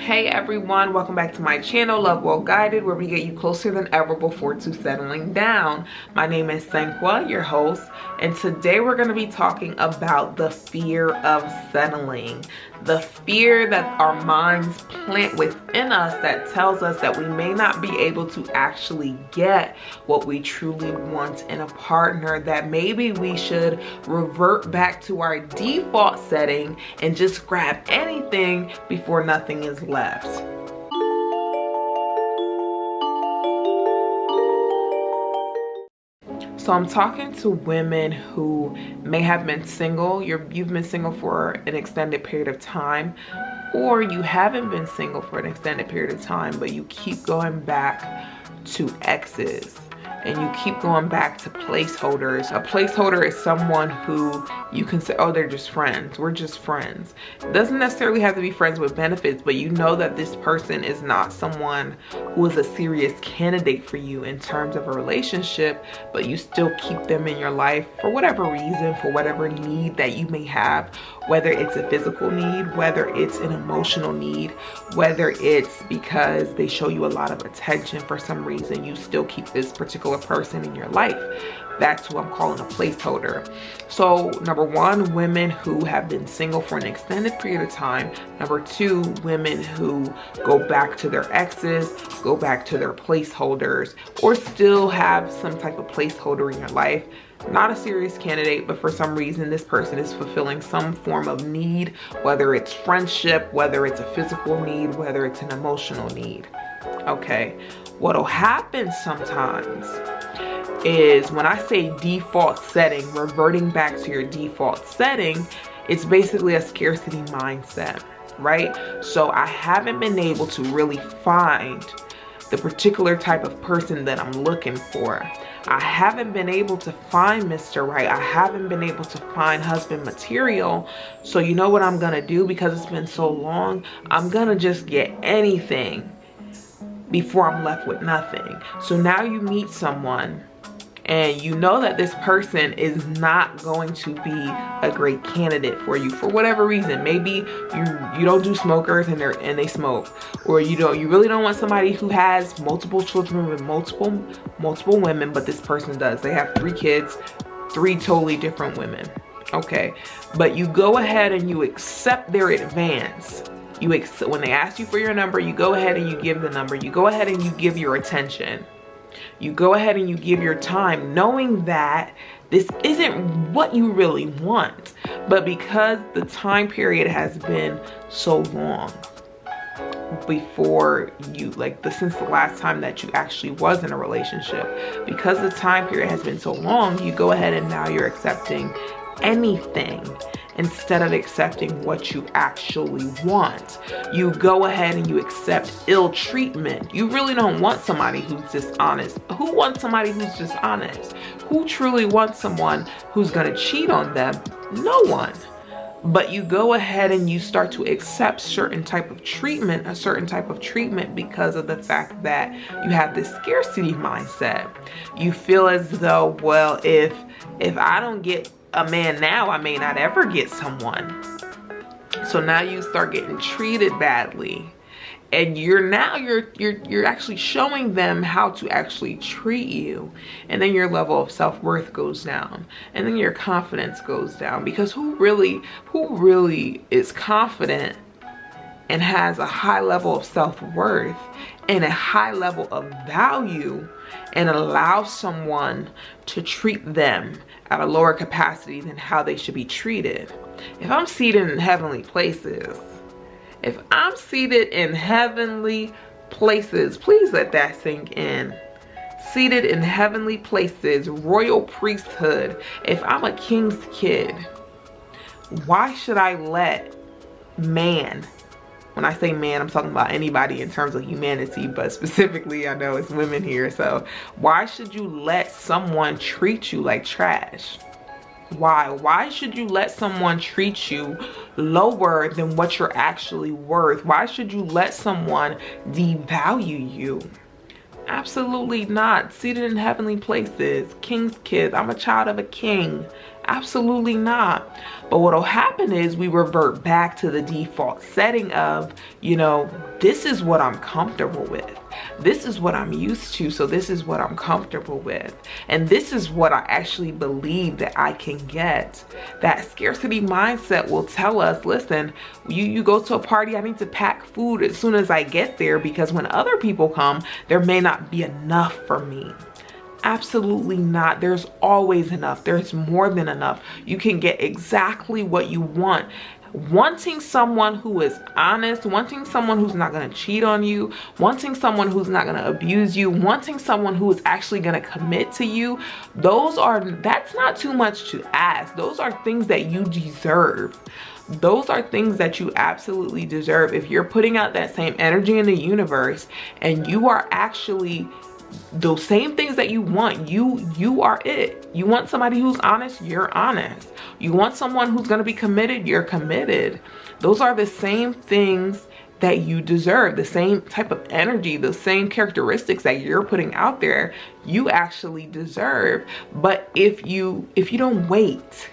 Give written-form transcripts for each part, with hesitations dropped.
Hey everyone, welcome back to my channel, Love Well Guided, where we get you closer than ever before to settling down. My name is Senqua, your host, and today we're going to be talking about the fear of settling. The fear that our minds plant within us that tells us that we may not be able to actually get what we truly want in a partner, that maybe we should revert back to our default setting and just grab anything before nothing is left. So I'm talking to women who may have been single. You've been single for an extended period of time, or you haven't been single for an extended period of time, but you keep going back to exes and you keep going back to placeholders. A placeholder is someone who you can say, oh, they're just friends. We're just friends. It doesn't necessarily have to be friends with benefits, but you know that this person is not someone who is a serious candidate for you in terms of a relationship, but you still keep them in your life for whatever reason, for whatever need that you may have, whether it's a physical need, whether it's an emotional need, whether it's because they show you a lot of attention for some reason, you still keep this particular person in your life. That's who I'm calling a placeholder. So number one, women who have been single for an extended period of time. Number two, women who go back to their exes, go back to their placeholders, or still have some type of placeholder in your life. Not a serious candidate, but for some reason this person is fulfilling some form of need, whether it's friendship, whether it's a physical need, whether it's an emotional need. Okay, what'll happen sometimes is when I say default setting, reverting back to your default setting, it's basically a scarcity mindset, right? So I haven't been able to really find the particular type of person that I'm looking for. I haven't been able to find Mr. Right. I haven't been able to find husband material. So you know what I'm gonna do, because it's been so long, I'm gonna just get anything before I'm left with nothing. So now you meet someone and you know that this person is not going to be a great candidate for you for whatever reason. Maybe you don't do smokers and they smoke, or you really don't want somebody who has multiple children with multiple women, but this person does. They have 3 kids, 3 totally different women. Okay, but you go ahead and you accept their advance. When they ask you for your number, you go ahead and you give the number. You go ahead and you give your attention. You go ahead and you give your time, knowing that this isn't what you really want. But because the time period has been so long before you, since the last time that you actually was in a relationship, because the time period has been so long, you go ahead and now you're accepting anything instead of accepting what you actually want. You go ahead and you accept ill treatment. You really don't want somebody who's dishonest. Who wants somebody who's dishonest? Who truly wants someone who's gonna cheat on them? No one. But you go ahead and you start to accept a certain type of treatment because of the fact that you have this scarcity mindset. You feel as though, well, if I don't get a man now, I may not ever get someone. So now you start getting treated badly, and you're actually showing them how to actually treat you, and then your level of self-worth goes down, and then your confidence goes down, because who really is confident and has a high level of self-worth and a high level of value and allows someone to treat them at a lower capacity than how they should be treated? If I'm seated in heavenly places, please let that sink in. Seated in heavenly places, royal priesthood, if I'm a king's kid, why should I let man, when I say man, I'm talking about anybody in terms of humanity, but specifically I know it's women here, so why should you let someone treat you like trash? Why should you let someone treat you lower than what you're actually worth? Why should you let someone devalue you? Absolutely not. Seated in heavenly places, king's kids. I'm a child of a king. Absolutely not. But what'll happen is we revert back to the default setting of, this is what I'm comfortable with. This is what I'm used to, so this is what I'm comfortable with. And this is what I actually believe that I can get. That scarcity mindset will tell us, listen, you go to a party, I need to pack food as soon as I get there, because when other people come, there may not be enough for me. Absolutely not. There's always enough. There's more than enough. You can get exactly what you want. Wanting someone who is honest, wanting someone who's not going to cheat on you, wanting someone who's not going to abuse you, wanting someone who is actually going to commit to you, that's not too much to ask. Those are things that you deserve. Those are things that you absolutely deserve. If you're putting out that same energy in the universe and you are actually those same things that you want, you are it. You want somebody who's honest, you're honest. You want someone who's going to be committed, you're committed. Those are the same things that you deserve, the same type of energy, the same characteristics that you're putting out there, you actually deserve. But if you don't wait,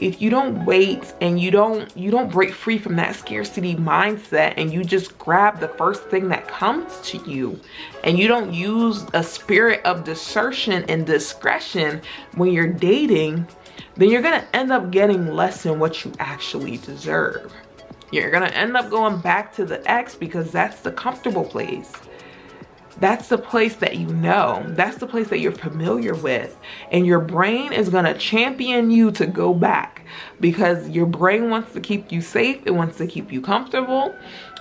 and you don't break free from that scarcity mindset, and you just grab the first thing that comes to you, and you don't use a spirit of discernment and discretion when you're dating, then you're gonna end up getting less than what you actually deserve. You're gonna end up going back to the ex because that's the comfortable place. That's the place that you know. That's the place that you're familiar with. And your brain is going to champion you to go back because your brain wants to keep you safe. It wants to keep you comfortable.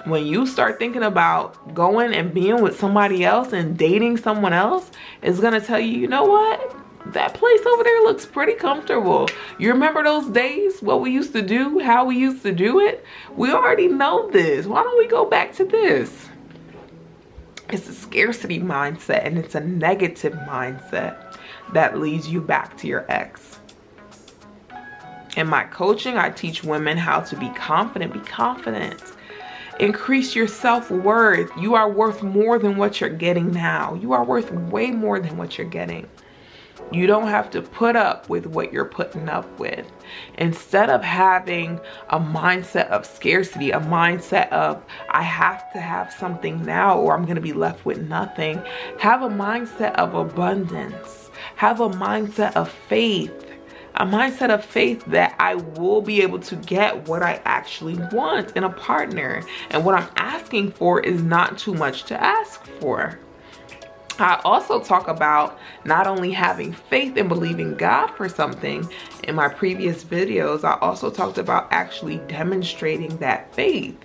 When you start thinking about going and being with somebody else and dating someone else, it's going to tell you, you know what? That place over there looks pretty comfortable. You remember those days, what we used to do, how we used to do it? We already know this. Why don't we go back to this? It's a scarcity mindset, and it's a negative mindset that leads you back to your ex. In my coaching, I teach women how to be confident. Be confident. Increase your self-worth. You are worth more than what you're getting now. You are worth way more than what you're getting. You don't have to put up with what you're putting up with. Instead of having a mindset of scarcity, a mindset of I have to have something now or I'm going to be left with nothing, have a mindset of abundance. Have a mindset of faith. A mindset of faith that I will be able to get what I actually want in a partner. And what I'm asking for is not too much to ask for. I also talk about not only having faith and believing God for something. In my previous videos, I also talked about actually demonstrating that faith.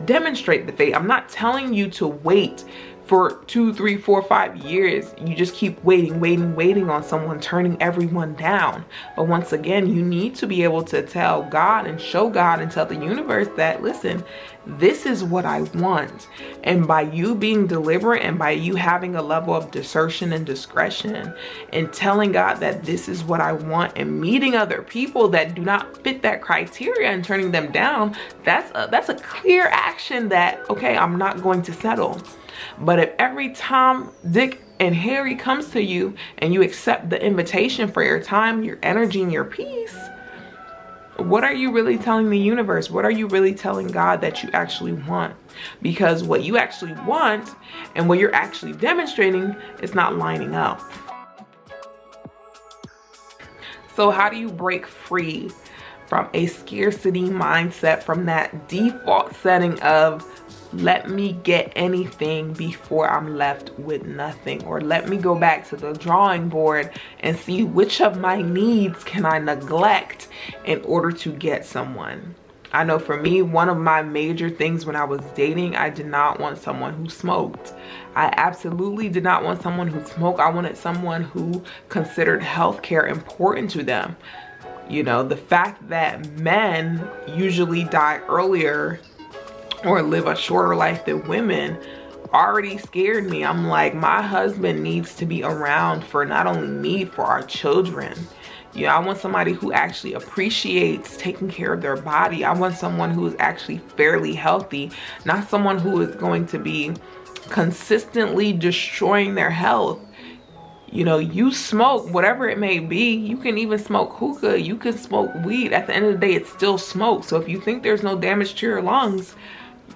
Demonstrate the faith. I'm not telling you to wait for 2, 3, 4, 5 years. You just keep waiting on someone, turning everyone down. But once again, you need to be able to tell God and show God and tell the universe that, listen, this is what I want. And by you being deliberate and by you having a level of discernment and discretion and telling God that this is what I want and meeting other people that do not fit that criteria and turning them down, that's a clear action that, okay, I'm not going to settle. But if every time Dick and Harry comes to you and you accept the invitation for your time, your energy, and your peace, what are you really telling the universe? What are you really telling God that you actually want? Because what you actually want and what you're actually demonstrating is not lining up. So how do you break free from a scarcity mindset, from that default setting of let me get anything before I'm left with nothing, or let me go back to the drawing board and see which of my needs can I neglect in order to get someone? I know for me, one of my major things when I was dating, I did not want someone who smoked. I absolutely did not want someone who smoked. I wanted someone who considered healthcare important to them. You know, the fact that men usually die earlier or live a shorter life than women already scared me. I'm like, my husband needs to be around for not only me, for our children. You know, I want somebody who actually appreciates taking care of their body. I want someone who is actually fairly healthy, not someone who is going to be consistently destroying their health. You know, you smoke, whatever it may be. You can even smoke hookah, you can smoke weed. At the end of the day, it's still smoke. So if you think there's no damage to your lungs,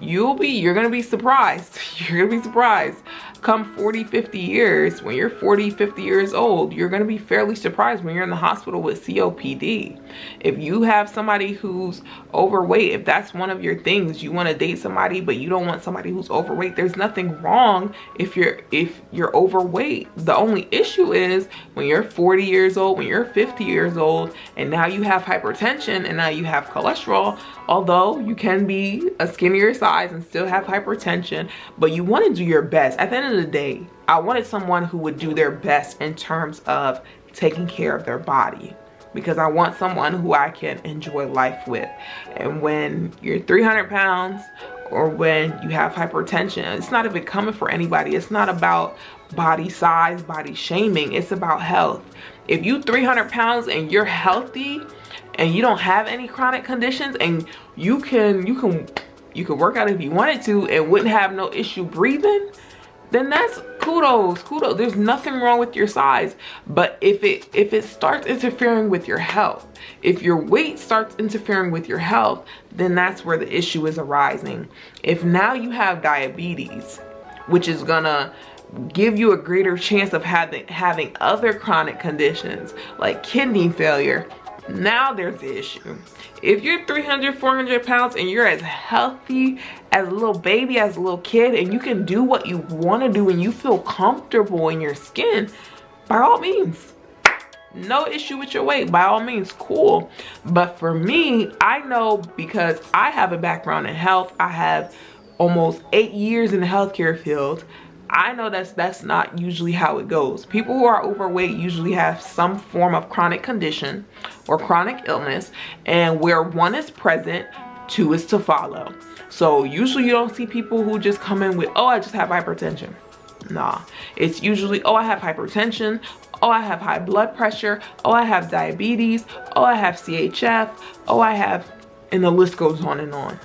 you're gonna be surprised. You're gonna be surprised. Come 40, 50 years, when you're 40, 50 years old, you're gonna be fairly surprised when you're in the hospital with COPD. If you have somebody who's overweight, if that's one of your things, you wanna date somebody, but you don't want somebody who's overweight, there's nothing wrong if you're overweight. The only issue is when you're 40 years old, when you're 50 years old, and now you have hypertension and now you have cholesterol, although you can be a skinnier size and still have hypertension, but you want to do your best. At the end of the day, I wanted someone who would do their best in terms of taking care of their body, because I want someone who I can enjoy life with. And when you're 300 pounds or when you have hypertension, it's not even coming for anybody. It's not about body size, body shaming. It's about health. If you 300 pounds and you're healthy and you don't have any chronic conditions, and you can work out if you wanted to and wouldn't have no issue breathing, then that's kudos. There's nothing wrong with your size. But if it starts interfering with your health, if your weight starts interfering with your health, then that's where the issue is arising. If now you have diabetes, which is gonna give you a greater chance of having other chronic conditions like kidney failure, now there's the issue. If you're 300, 400 pounds and you're as healthy as a little baby, as a little kid, and you can do what you want to do and you feel comfortable in your skin, by all means, no issue with your weight, by all means, cool. But for me, I know, because I have a background in health, I have almost 8 years in the healthcare field, I know that's not usually how it goes. People who are overweight usually have some form of chronic condition or chronic illness, and where one is present, two is to follow. So usually you don't see people who just come in with, oh, I just have hypertension. Nah, it's usually, oh, I have hypertension, oh, I have high blood pressure, oh, I have diabetes, oh, I have CHF, oh, I have, and the list goes on and on.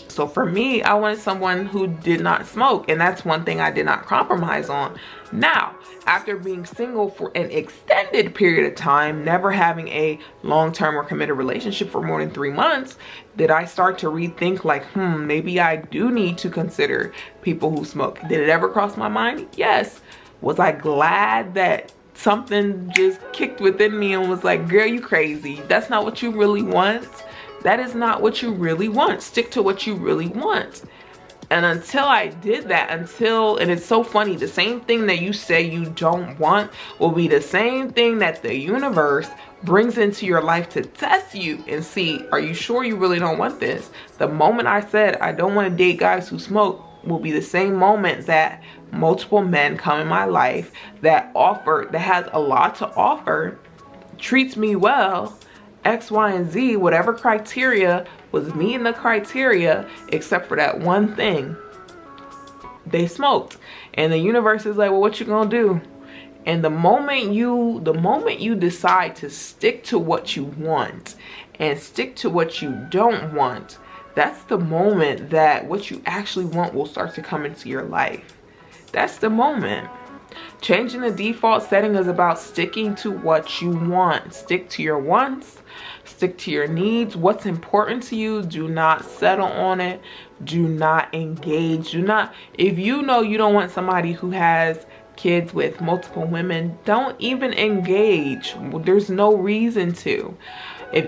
So for me, I wanted someone who did not smoke, and that's one thing I did not compromise on. Now, after being single for an extended period of time, never having a long-term or committed relationship for more than 3 months, did I start to rethink, like, maybe I do need to consider people who smoke. Did it ever cross my mind? Yes. Was I glad that something just kicked within me and was like, girl, you crazy. That's not what you really want. That is not what you really want. Stick to what you really want. And until I did that, and it's so funny, the same thing that you say you don't want will be the same thing that the universe brings into your life to test you and see, are you sure you really don't want this? The moment I said I don't want to date guys who smoke will be the same moment that multiple men come in my life that has a lot to offer, treats me well, X, Y, and Z, whatever criteria was meeting the criteria, except for that one thing. They smoked. And the universe is like, well, what you gonna do? And the moment you decide to stick to what you want and stick to what you don't want, that's the moment that what you actually want will start to come into your life. That's the moment. Changing the default setting is about sticking to what you want. Stick to your wants. Stick to your needs. What's important to you, do not settle on it. Do not engage. If you know you don't want somebody who has kids with multiple women, don't even engage. There's no reason to.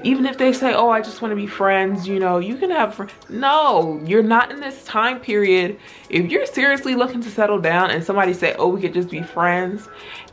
Even if they say, oh, I just want to be friends, you can have friends. No, you're not in this time period. If you're seriously looking to settle down and somebody say, oh, we could just be friends,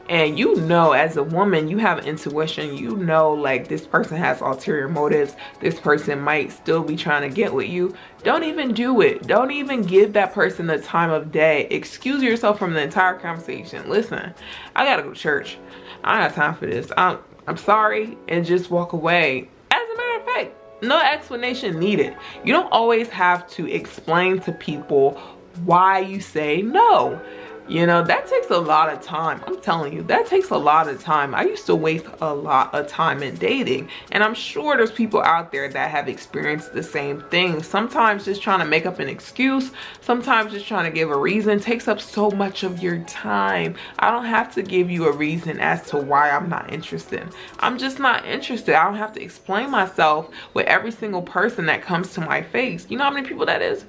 and as a woman, you have intuition, like this person has ulterior motives, this person might still be trying to get with you, don't even do it. Don't even give that person the time of day. Excuse yourself from the entire conversation. Listen, I gotta go to church. I don't have time for this. I'm sorry, and just walk away. As a matter of fact, no explanation needed. You don't always have to explain to people why you say no. You know, that takes a lot of time. I'm telling you, that takes a lot of time. I used to waste a lot of time in dating, and I'm sure there's people out there that have experienced the same thing. Sometimes just trying to make up an excuse, sometimes just trying to give a reason takes up so much of your time. I don't have to give you a reason as to why I'm not interested. I'm just not interested. I don't have to explain myself with every single person that comes to my face. You know how many people that is?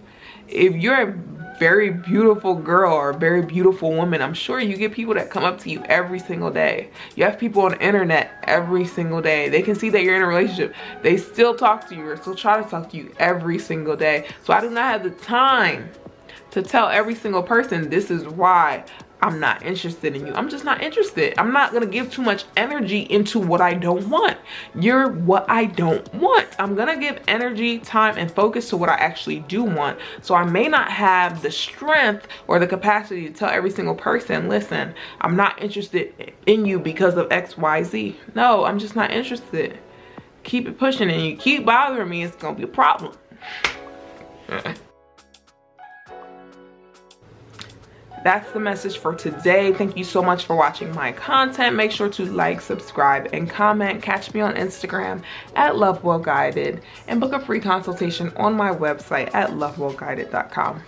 If you're a very beautiful girl or a very beautiful woman, I'm sure you get people that come up to you every single day. You have people on the internet every single day. They can see that you're in a relationship. They still talk to you or still try to talk to you every single day. So I do not have the time to tell every single person this is why I'm not interested in you. I'm just not interested. I'm not gonna give too much energy into what I don't want. You're what I don't want. I'm gonna give energy, time, and focus to what I actually do want. So I may not have the strength or the capacity to tell every single person, listen, I'm not interested in you because of X, Y, Z. No, I'm just not interested. Keep it pushing, and you keep bothering me, it's gonna be a problem. That's the message for today. Thank you so much for watching my content. Make sure to like, subscribe, and comment. Catch me on Instagram at lovewellguided, and book a free consultation on my website at lovewellguided.com.